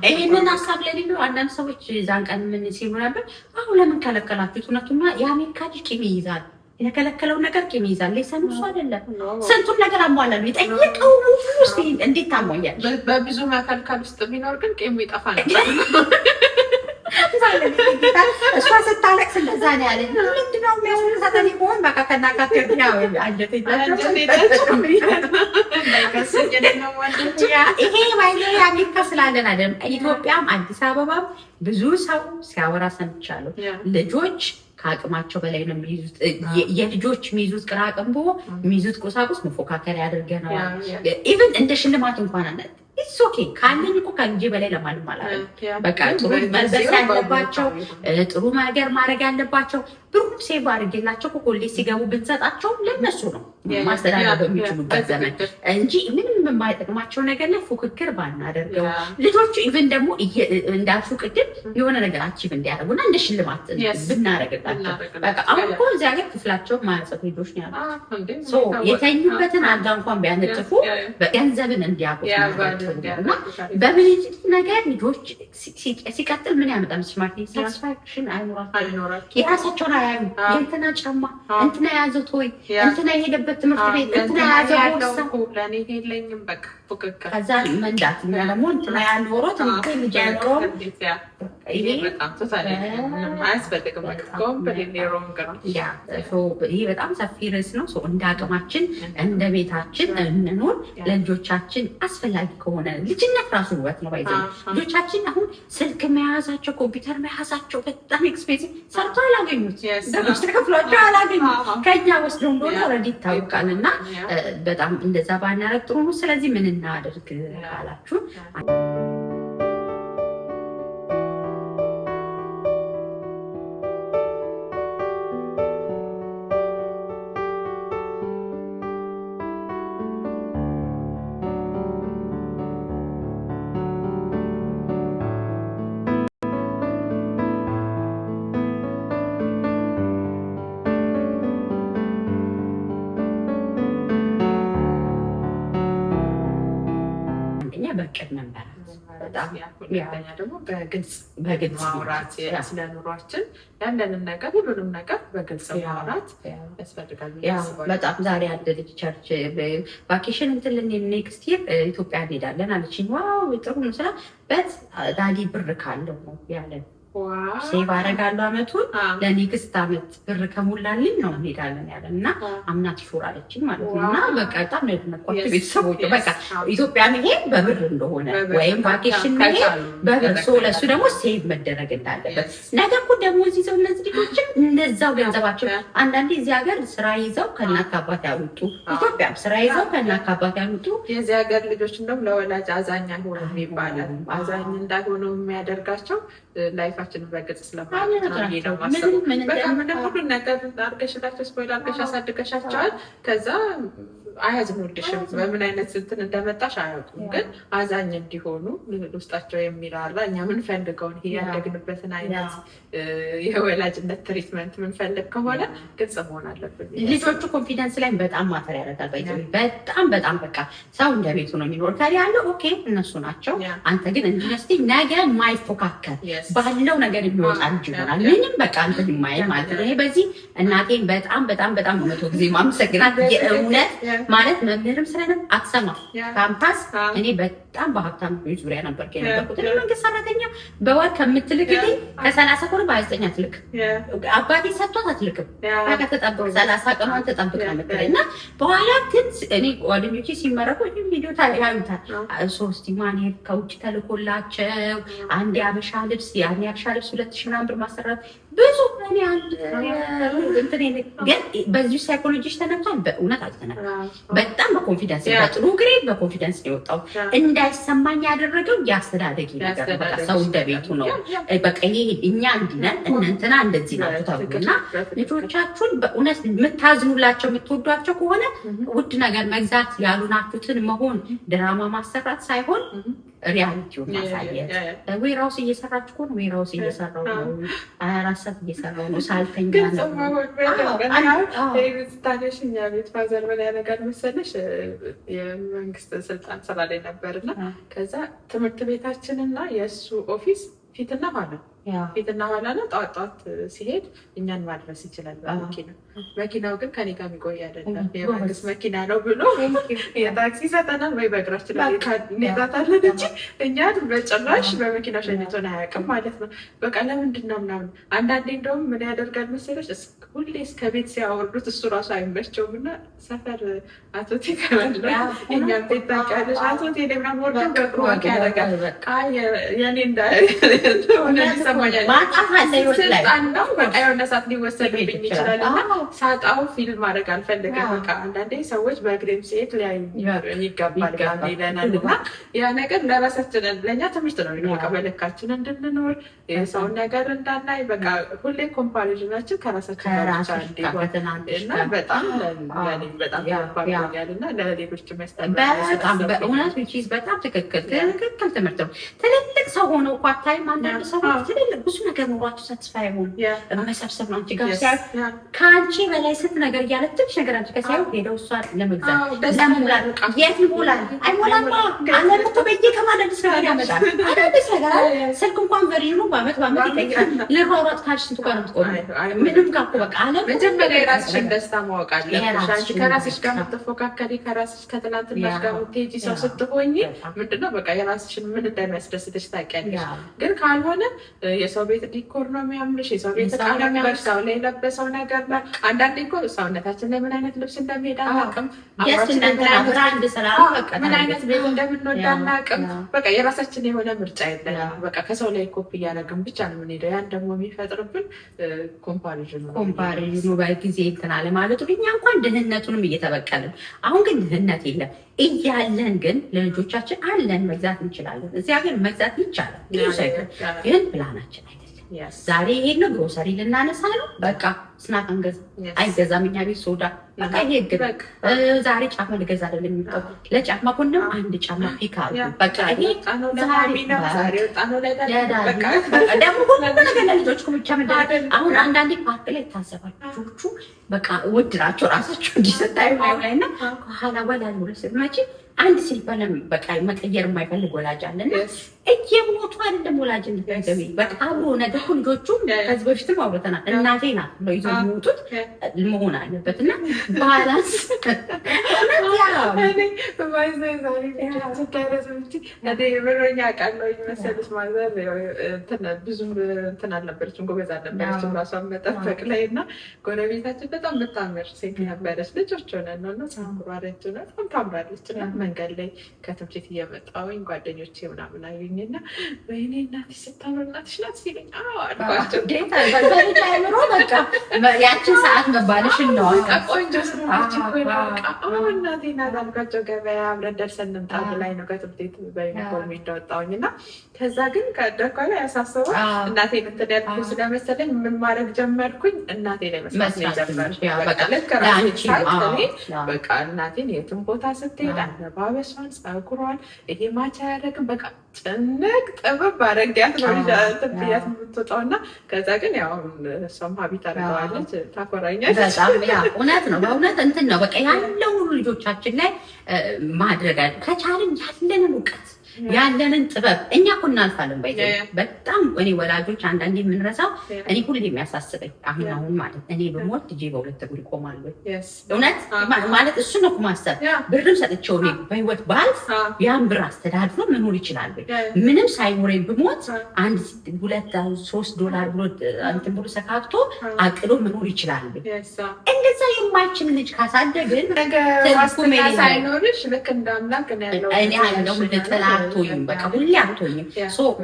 ይህንን ሀሳብ ለሌለው አንዳንድ ሰዎች ዛን ቀን ምን ሲሉ ነበር፣ አሁን ለምን ከለከላችሁት? እውነቱና የአሜሪካ ልጅ ቂም ይይዛል። የተከለከለው ነገር ቂም ይይዛል። ለሰኑ እሱ አይደለም ስንቱን ነገር አሟላሉ። የጠየቀው ውስጥ እንዴት ታሟያል? በብዙ መከልከል ውስጥ ቢኖር ግን ቂም ይጠፋ ነበር። እሷ ስታለቅስ እንደዛ ነው ያለኝ። ምንድነው የሚያስነሳተኝ በሆን በቃ ከናካቴው አንጀት ይሄ ባይዘ አሜሪካ ስላለን አይደለም። ኢትዮጵያም አዲስ አበባም ብዙ ሰው ሲያወራ ሰምቻለሁ። ልጆች ከአቅማቸው በላይ ነው የሚይዙት። የልጆች የሚይዙት ቅራቅንቦ የሚይዙት ቁሳቁስ መፎካከሪያ ያደርገናል። ኢቭን እንደ ሽልማት እንኳን አለ ኢትስ ኦኬ ካለኝ እኮ ከልጄ በላይ ለማንም አላለም። በቃ ጥሩ መልበስ ያለባቸው ጥሩ ነገር ማድረግ ያለባቸው ብሩን ሴቭ አድርጌላቸው ኮሌጅ ሲገቡ ብንሰጣቸው ለነሱ ነው ማስተዳደር በሚችሉበት ዘመን እንጂ ምንም የማይጠቅማቸው ነገር ላይ ፉክክር ባናደርገው። ልጆቹ ኢቭን ደግሞ እንዳልሹ ቅድም የሆነ ነገር አቺቭ እንዲያደርጉና እንደ ሽልማት ብናደርግላቸው በቃ አሁን እኮ እዚህ ሀገር ክፍላቸው ማያጸፉ ልጆች ነው ያሉት። የተኙበትን አልጋ እንኳን ቢያነጥፉ ገንዘብን እንዲያውቁት እና በብልጭት ነገር ልጆች ሲቀጥል ምን ያመጣል? ስማርት ሳቲስፋክሽን አይኖራቸውም። የራሳቸውን አያዩ። የእንትና ጫማ፣ እንትና የያዘው ቶይ፣ እንትና የሄደበት ትምህርት ቤት፣ እንትና የያዘው ቦርሳ ለእኔ የለኝም በቃ ፉክክር። ከዛ መንዳት እኛ ደግሞ እንትና ያኖሮት ልጅ ያኖረው ይሄ በጣም ሰፊ ርዕስ ነው። እንደ አቅማችን እንደ ቤታችን እንኖር። ለልጆቻችን አስፈላጊ ከሆነ ልጅነት ራሱ ውበት ነው። ባይዘ ልጆቻችን አሁን ስልክ መያዛቸው ኮምፒውተር መያዛቸው በጣም ኤክስፔንሲቭ ሰርቶ አላገኙት ደሞዝ ተከፍሏቸው አላገኙት ከኛ ወስደው እንደሆነ ኦልሬዲ ይታወቃል። እና በጣም እንደዛ ባናረግ ጥሩ ነው። ስለዚህ ምን እናድርግ ካላችሁ በቅድ መመራት ሁለተኛ ደግሞ በግልጽ ማውራት ስለ ኑሯችን ያለንን ነገር ሁሉንም ነገር በግልጽ ማውራት ያስፈልጋል። በጣም ዛሬ አንድ ልጅ ቸርች ቫኬሽን እንትን ኔክስት ይር ኢትዮጵያ እንሄዳለን አለችኝ። ዋው ጥሩ ነው ስላ በት ዳዲ ብር ካለው ነው ያለን ሴቭ አደርጋለሁ አመቱን ለኔክስት አመት ብር ከሞላልኝ ነው እንሄዳለን ያለን እና አምናት ሹር አለችኝ ማለት ነው። እና በቃ በጣም ነው የደነኳቸው ቤተሰቦች። በቃ ኢትዮጵያ መሄድ በብር እንደሆነ ወይም ቫኬሽን መሄድ በብር ለሱ ደግሞ ሴቭ መደረግ እንዳለበት ነገ እኮ ደግሞ እዚህ ሰው እነዚህ ልጆችን እንደዛው ገንዘባቸው አንዳንዴ እዚህ ሀገር ስራ ይዘው ከእናት ከአባት ያሉጡ ኢትዮጵያም ስራ ይዘው ከእናት ከአባት ያሉጡ የዚህ ሀገር ልጆች እንደውም ለወላጅ አዛኝ አይሆኑም ይባላል። አዛኝ እንዳይሆኑ የሚያደርጋቸው ላይፋችንን በግልጽ ስለማለት ነው። ምንም ሁሉን ነገር አድርገሽላቸው ስፖይል አድርገሽ አሳድገሻቸዋል። ከዛ አያዝኑልሽም። በምን አይነት እንትን እንደመጣሽ አያውቁም። ግን አዛኝ እንዲሆኑ ውስጣቸው የሚራራ እኛ ምንፈልገውን ይሄ ያደግንበትን አይነት የወላጅነት ትሪትመንት ምንፈልግ ከሆነ ግልጽ መሆን አለብን። ልጆቹ ኮንፊደንስ ላይ በጣም ማተር ያደርጋል። በጣም በቃ ሰው እንደ ቤቱ ነው የሚኖር ከሪ ያለው ኦኬ እነሱ ናቸው። አንተ ግን ኢንቨስቲ ነገ ማይፎካከር ባለው ነገር የሚወጣ ልጅ ይሆናል። ምንም በቃ እንትን የማይል ማለት ነው። ይሄ በዚህ እናቴን በጣም መቶ ጊዜ ማመሰግናት የእውነት ማለት መምህርም ስለነበር አትሰማ ካምፓስ እኔ በጣም በሀብታም ዙሪያ ነበር የነበርኩት። መንግስት ሰራተኛ በወር ከምትልክልኝ ከ30 ኮን በ29 አትልክ አባቴ ሰጥቷት አትልክም። ከተጠብቅ 30 ቀኗን ተጠብቅ ነው የምትለኝ። እና በኋላ ግን እኔ ጓደኞቼ ሲመረቁ ቪዲዮ ያዩታል። ሶስት ማን ከውጭ ተልኮላቸው አንድ የአበሻ ልብስ 2000 ምናምን ብር ማሰራት ብዙ እኔ አንድ ግን በዚሁ ሳይኮሎጂሽ ተነክቷል። በእውነት አልተነካም። በጣም በኮንፊደንስ በጥሩ ግሬድ በኮንፊደንስ ነው የወጣው። እንዳይሰማኝ ያደረገው የአስተዳደጊ ነገር በቃ ሰው እንደ ቤቱ ነው። በቃ እኛ እንዲነን እነንትና እንደዚህ ናቸው ተብሎና ልጆቻችሁን በእውነት የምታዝኑላቸው የምትወዷቸው ከሆነ ውድ ነገር መግዛት ያሉናችሁትን መሆን ድራማ ማሰራት ሳይሆን ሪያሊቲውን ማሳየት። ዌራውስ እየሰራችሁ ከሆነ ዌራውስ እየሰራው ነው 24 ሰዓት እየሰራው ነው ሳልተኛ ስታነሽ እኛ ቤት ፋዘር ምን ያደርጋል መሰለሽ የመንግስት ስልጣን ስራ ላይ ነበርና ከዛ ትምህርት ቤታችንና የእሱ ኦፊስ ፊትና ኋላ ነው። ጠዋት ሲሄድ እኛን ማድረስ ይችላል በመኪና። መኪናው ግን ከኔ ጋር የሚቆይ አይደለም። የመንግስት መኪና ነው ብሎ የታክሲ ይሰጠናል ወይ በእግራችን እንሄዳታለን እንጂ እኛን በጭራሽ በመኪና ሸኝቶን አያውቅም ማለት ነው። በቃ ለምንድን ነው ምናምን። አንዳንዴ እንደውም ምን ያደርጋል መሰለሽ ሁሌ እስከ ቤት ሲያወርዱት እሱ ራሱ አይመቸውም እና ሰፈር አቶቴ ከመለ እኛም ቤት ታውቂያለሽ አቶቴ ምናምን ወርዶ በእግሩ ወክ ያደርጋል። የኔ ስልጣን ነው በቃ የሆነ ሰዓት ሊወሰድብኝ ይችላል እና ሳጣው ፊልም ማድረግ አልፈልግም። በቃ አንዳንዴ ሰዎች በእግሬም ሲሄድ ሊያዩ ይገባል ይለናል እና ያ ነገር ለራሳችን ለእኛ ትምህርት ነው። በቃ በልካችን እንድንኖር የሰውን ነገር እንዳናይ በቃ ሁሌ ኮምፓሪዝናችን ከራሳችን ጋር ብቻ እንዲሆን እና በጣም ያል እና ለሌሎች በጣም በእውነት በጣም ትክክል ትምህርት ነው። ትልልቅ ሰው ሆነው እኮ አታይም አንዳንድ ሰዎች ትልልቅ ብዙ ነገር ኑሯቸው ሳትስፋይ ሆኑ መሰብሰብ ነው። አንቺ ጋር ሲያዩ ከአንቺ በላይ ስንት ነገር እያለ ትንሽ ነገር አንቺ ጋር ሲያዩ ሄደው እሷን ለመግዛት ለመሙላት የት ይሞላል? አይሞላማ። አለም እኮ በየቀኑ አዳዲስ ነገር ያመጣል። አዳዲስ ነገር ስልክ እንኳን ቨርዥኑ በአመት ይጠይቃል። ልሯሯጥ ካልሽ ስንቱ ጋር ነው የምትቆመው? ምንም ጋር እኮ በቃ አለም መጀመሪያ የራስሽን ደስታ ማወቅ አለብሽ። አንቺ ከራስሽ ጋር የምትፎካከሪ ከራስሽ ከትናንትናሽ ጋር የምትሄጂ ሰው ስትሆኚ ምንድነው በቃ የራስሽን ምን እንደሚያስደስትሽ ታውቂያለሽ። ግን ካልሆነ የሰው ቤት ዲኮር ነው የሚያምርሽ፣ የሰው ቤት ዕቃ ነው የሚያምርሽ፣ ሰው ላይ የለበሰው ነገር ነው። አንዳንዴ እኮ ሰውነታችን ላይ ምን አይነት ልብስ እንደሚሄድ አናውቅም፣ ምን አይነት ቤት እንደምንወድ አናውቅም። በቃ የራሳችን የሆነ ምርጫ የለንም። በቃ ከሰው ላይ ኮፒ እያደረግን ብቻ ነው የምንሄደው። ያን ደግሞ የሚፈጥርብን ኮምፓሪዥኑ በጊዜ እንትን አለ ማለቱ። እኛ እንኳን ድህነቱንም እየተበቀልን አሁን ግን ድህነት የለም እያለን ግን ለልጆቻችን አለን መግዛት እንችላለን። እዚያ ግን መግዛት ይቻላል ግን ፕላናችን አይደለም። ዛሬ ይሄን ነው ግሮሰሪ ልናነሳ ነው በቃ ስናክ አንገዛ አይገዛም። እኛ ቤት ሶዳ በቃ ይሄ ግብ ዛሬ ጫማ ልገዛ አይደለም የሚባለው። ለጫማ ኮንም አንድ ጫማ ፒክ አድርጉ በቃ ይሄ ደግሞ ሁሉ ነገር ለልጆች ብቻ ምንድን አሁን አንዳንዴ ፓርክ ላይ ይታሰባል። ልጆቹ በቃ ውድ ናቸው ራሳቸው እንዲሰጣዩ ላይ እና ከኋላ ወላል ስመጪ አንድ ሲልበለም በቃ መቀየር የማይፈልግ ወላጅ አለና እየሞቱ አይደለም ወላጅነት ገቢ በቃ አብሮ ነገር ልጆቹ ከዚህ በፊትም አውርተናል። እናቴ ናት ብለው ይዘው የሚወጡት መሆን አለበት እና ባላንስ ብሮኛ ቃለው መሰለሽ ማዘር ብዙም እንትን አልነበረችም፣ ጎበዝ አልነበረችም ራሷን መጠበቅ ላይ እና ጎረቤታችን በጣም የምታምር ሴት ነበረች። ልጆች ሆነን ነው እና ሳምሯረች ሆነ በጣም ታምራለች እና መንገድ ላይ ከትምህርት ቤት እየመጣሁኝ ጓደኞቼ ምናምን አዩኝና ወይኔ እናቴ ስታምር እናትሽ ናት ሲሉኝ አልኳቸው። ምሮ በቃ ያችን ሰዓት መባልሽን ነው ቆንጆ ስለሆነች እናቴ ናት አልኳቸው። ገበያ አብረን ደርሰን እንምጣ ላይ ነው ከትምህርት ቤት በዩኒፎርም እንደወጣሁኝ እና ከዛ ግን ከደኳ ላይ ያሳሰበው እናቴ እንትን ያልኩ ስለመሰለኝ ምን ማድረግ ጀመርኩኝ? እናቴ ላይ መስማት ነው የጀመርኩኝ። በቃ እናቴን የትም ቦታ ስትሄድ አለባበሷን፣ ፀጉሯን ይሄ ማቻ ያደረግን በቃ ጭንቅ ጥብብ አረጊያት ነው ትብያት የምትወጣው እና ከዛ ግን ያው እሷም ሀቢት አድርገዋለች። ታኮራኛለች በጣም ያ እውነት ነው። በእውነት እንትን ነው በቃ ያለው ልጆቻችን ላይ ማድረግ አለ ከቻልን ያለንን እውቀት ያለንን ጥበብ እኛ እኮ እናልፋለን። በጣም እኔ ወላጆች አንዳንዴ የምንረሳው እኔ ሁሌ የሚያሳስበኝ አሁን ማለት እኔ በሞት ልጄ በሁለት እግሩ ይቆማል ወይ እውነት ማለት እሱ ነው ማሰብ። ብርም ሰጥቼው እኔ በህይወት ባልፍ ያን ብር አስተዳድሮ መኖር ይችላል ወይ? ምንም ሳይኖረኝ ብሞት አንድ $2-3 ብሎ እንትን ብሎ ሰካክቶ አቅዶ መኖር ይችላል ወይ? እንደዛ የማይችል ልጅ ካሳደግን ሳይኖርሽ ልክ እንዳምላክ እኔ ያለው ጥላ አትሆኝም በቃ ሁሌ አትሆኝም።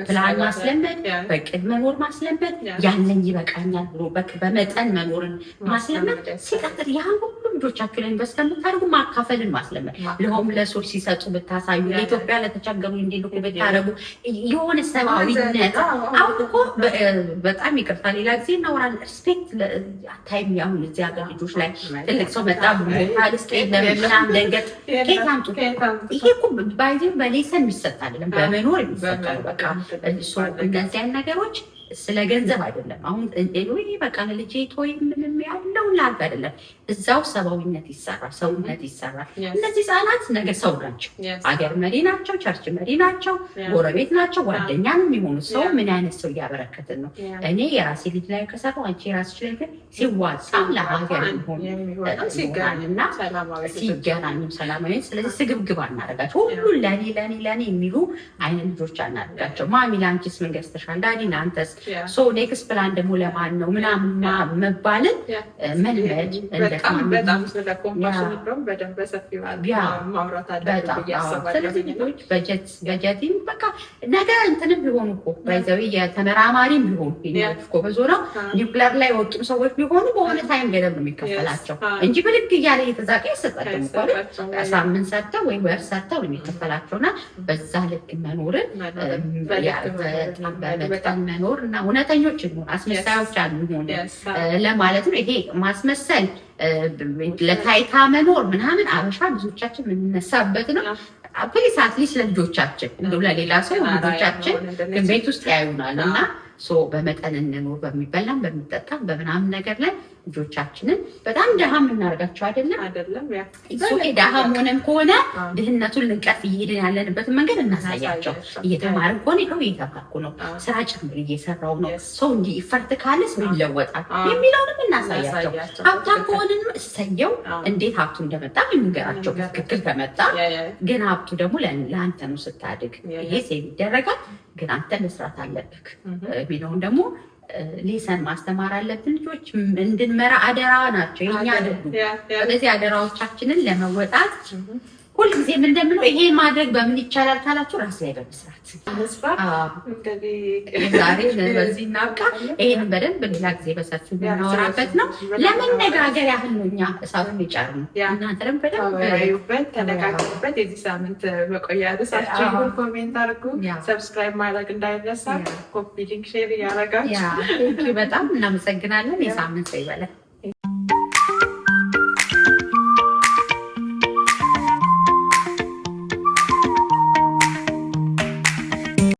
ፕላን ማስለመድ፣ በቅድ መኖር ማስለመድ፣ ያለኝ ይበቃኛል ብሎ በመጠን መኖርን ማስለመድ። ሲቀጥል ያን ሁሉ ልጆቻችሁ ላይ ኢንቨስት ከምታደርጉ ማካፈልን ማስለመድ፣ ለሆምለሶች ሲሰጡ ብታሳዩ፣ ለኢትዮጵያ ለተቸገሩ እንዲልኩ ብታደርጉ የሆነ ሰብአዊነት። አሁን እኮ በጣም ይቅርታ ሌላ ጊዜ እናወራለን። ሪስፔክት ታይም አሁን እዚህ ሀገር ልጆች ላይ ትልቅ ሰው በጣም ስ ለምናም ደንገጥ ኬት አምጡ። ይሄ እኮ ባይዜ በሌሰን የሚሰጥ አይደለም፣ በመኖር የሚሰጥ ነው። በቃ እነዚያን ነገሮች ስለ ገንዘብ አይደለም። አሁን በቃ ለልጄ ቶይ ምንም ያለው ላልክ አይደለም። እዛው ሰብአዊነት ይሰራል፣ ሰውነት ይሰራል። እነዚህ ህጻናት ነገ ሰው ናቸው፣ አገር መሪ ናቸው፣ ቸርች መሪ ናቸው፣ ጎረቤት ናቸው፣ ጓደኛ ነው የሚሆኑት። ሰው ምን አይነት ሰው እያበረከትን ነው? እኔ የራሴ ልጅ ላይ ከሰራው አንቺ የራስሽ ላይ ግን ሲዋጣም ለሀገር ይሆንና ሲገናኙም ሰላማዊ። ስለዚህ ስግብግብ አናደርጋቸው። ሁሉን ለኔ የሚሉ አይነት ልጆች አናደርጋቸው። ማሚ ለአንቺስ ምን ገዝተሻል? ዳዲ ለአንተስ? ኔክስት ፕላን ደግሞ ለማን ነው ምናምን መባልን መልመድ። በጣም ስለ ኮምፓሽን እንደውም በደንብ በሰፊው ማውራት አለብን ብዬ አስባለሁ። ስለዚህ ልጆች በጀቲም በቃ ነገ እንትንም ቢሆኑ እኮ ባይዘው የተመራማሪም ቢሆኑ እኮ በዞነው ኒውክሊየር ላይ ወጡ ሰዎች ቢሆኑ በሆነ ታይም ገደብ ነው የሚከፈላቸው እንጂ ብልግ እያለ እየተዛቀ ይሰጣቸው እኮ ሳምንት ሰርተው ወይ ወር ሰርተው ነው የሚከፈላቸውና በዛ ልክ መኖርን በመጠን መኖር እና እውነተኞች እንሆን፣ አስመሳዮች አንሆን ለማለት ነው። ይሄ ማስመሰል ለታይታ መኖር ምናምን አበሻ ብዙዎቻችን የምንነሳበት ነው። ፕሊስ አትሊስት ለልጆቻችን እንደው ለሌላ ሰው ልጆቻችን ቤት ውስጥ ያዩናል እና በመጠን እንኑር፣ በሚበላም በሚጠጣም በምናምን ነገር ላይ ልጆቻችንን በጣም ድሃ የምናደርጋቸው አይደለም። ድሃ ሆነም ከሆነ ድህነቱን ልንቀፍ እየሄድን ያለንበትን መንገድ እናሳያቸው። እየተማርን ከሆነ ይኸው እየተማርኩ ነው፣ ስራ ጭምር እየሰራው ነው፣ ሰው እንዲህ ይፈርት ካለ ሰው ይለወጣል የሚለውንም እናሳያቸው። ሀብታም ከሆንም እሰየው፣ እንዴት ሀብቱ እንደመጣ የምንገራቸው። ትክክል ከመጣ ግን ሀብቱ ደግሞ ለአንተ ነው ስታድግ፣ ይሄ ሴቭ ይደረጋል፣ ግን አንተ መስራት አለብህ የሚለውን ደግሞ ሌሰን ማስተማር አለብን። ልጆች እንድንመራ አደራ ናቸው፣ የኛ አይደሉም። ስለዚህ አደራዎቻችንን ለመወጣት ሁልጊዜም እንደምለው ይሄ ማድረግ በምን ይቻላል ካላችሁ ራስ ላይ በመስራት ዛሬ በዚህ እናብቃ። ይሄንን በደንብ ሌላ ጊዜ በሰፊው የምናወራበት ነው። ለመነጋገር ያህል ነው። እኛ እሳቱን የጫር ነው፣ እናንተ ደግሞ በደንብ ተነጋገሩበት። የዚህ ሳምንት መቆያ ርዕሳችሁን ኮሜንት አድርጉ። ሰብስክራይብ ማድረግ እንዳይረሳ፣ ኮፒ ሊንክ ሼር እያደረጋችሁ በጣም እናመሰግናለን። የሳምንት ሰው ይበለን።